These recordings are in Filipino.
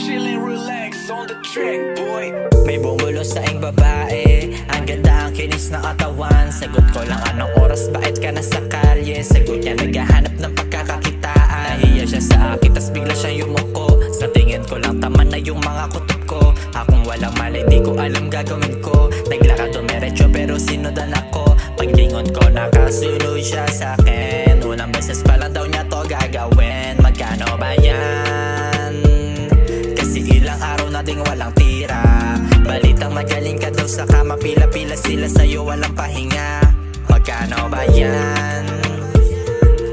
Chillin', relax on the track, boy. May bumulo sa ing babae, ang ganda ang kinis na katawan. Sagot ko lang anong oras, bakit ka nasa kalye? Sagot niya naghahanap ng pagkakakitaan. Nahiya siya sa akin, tas bigla siyang yumuko. Sa tingin ko lang tama na yung mga kutob ko. Akong walang mali, di ko alam gagawin ko. Naglakad dumiretso pero sinudan ako. Paglingon ko nakasunod siya sa akin. Unang beses pa lang daw niya to gagawin. Magkano ba yan? Kasi ilang araw na ding walang tira. Balitang magaling ka daw sa kama, pila-pila sila sa'yo walang pahinga. Magkano ba yan?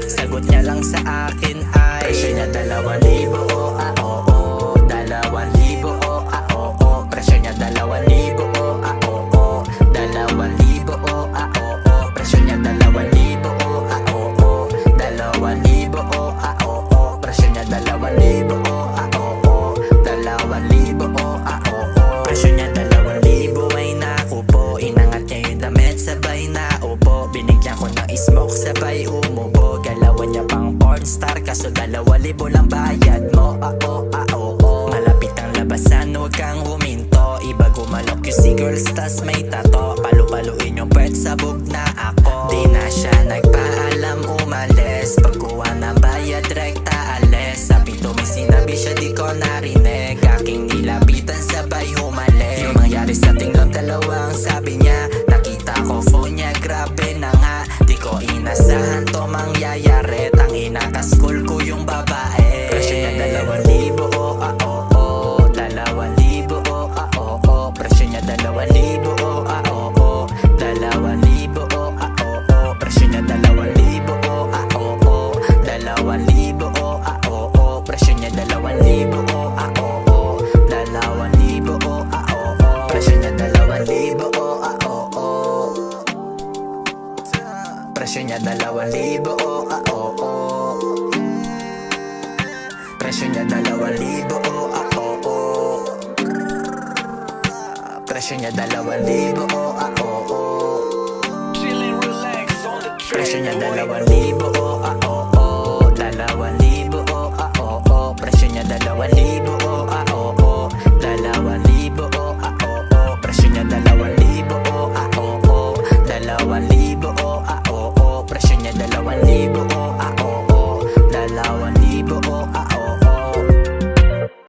Sagot niya lang sa akin ay presyo niya 2,000, oh ah oo oh, 2,000, oh ah oo oh. Presyo niya 2,000, oh ah oo oh, 2,000, oh ah oo oh. Presyo niya 2,000, oh ah oo oh, 2,000, oh ah oo oh. Presyo niya 2,000, oh ah oo oh, 2,000, oh ah oo oh. Presyo niya 2,000 ay nakupo. Inangat niya yung damit sabay na upo. Binigyan ko ng smoke sabay umubo. Galawan niya pang pornstar kaso 2,000 lang bayad mo. Malapit ang labasan, huwag kang huminto. Iba gumalok yung si girls tas may tato. Palu-paluin yung pwet, sabog na ako. Di na siya nagpaalam, umalis. Pagkuha ng bayad, rekta alis. Sabi to may sinabi siya, di ko narinig. Aking nilapitan, sabay humalik. Yung mangyari sa tinglang dalawang sabi niya. Nakita ko phone niya, grabe na nga. Di ko inasahan to mangyayari. Tangina ka school ko yung babae. Presyo niya 2,000, oh ah oo oh, 2,000, oh ah oo oh. Presyo niya 2,000, oh ah oo oh, 2,000, oh ah oo oh. Presyo niya 2,000, oh ah oo oh, 2,000, oh ah oo oh. Presyo niya 2,000, oh ah oo oh, 2,000, oh ah oo oh. Presyo niya 2,000, oh ah oo oh. Presyo niya 2,000, oh ah oo oh. Presyo niya 2,000, oh ah oo oh. Presyo niya 2,000, oh ah oo oh. Chillin', relax on the track, Presyo niya boy. 2,000, oh ah oo oh. 2,000, oh ah oo oh. Presyo niya 2,000, oh ah oo oh. 2,000, oh ah oo oh. Presyo niya 2,000, oh ah oo oh. 2,000, oh ah oo oh. Presyo niya 2,000, oh ah oo oh. 2,000, oh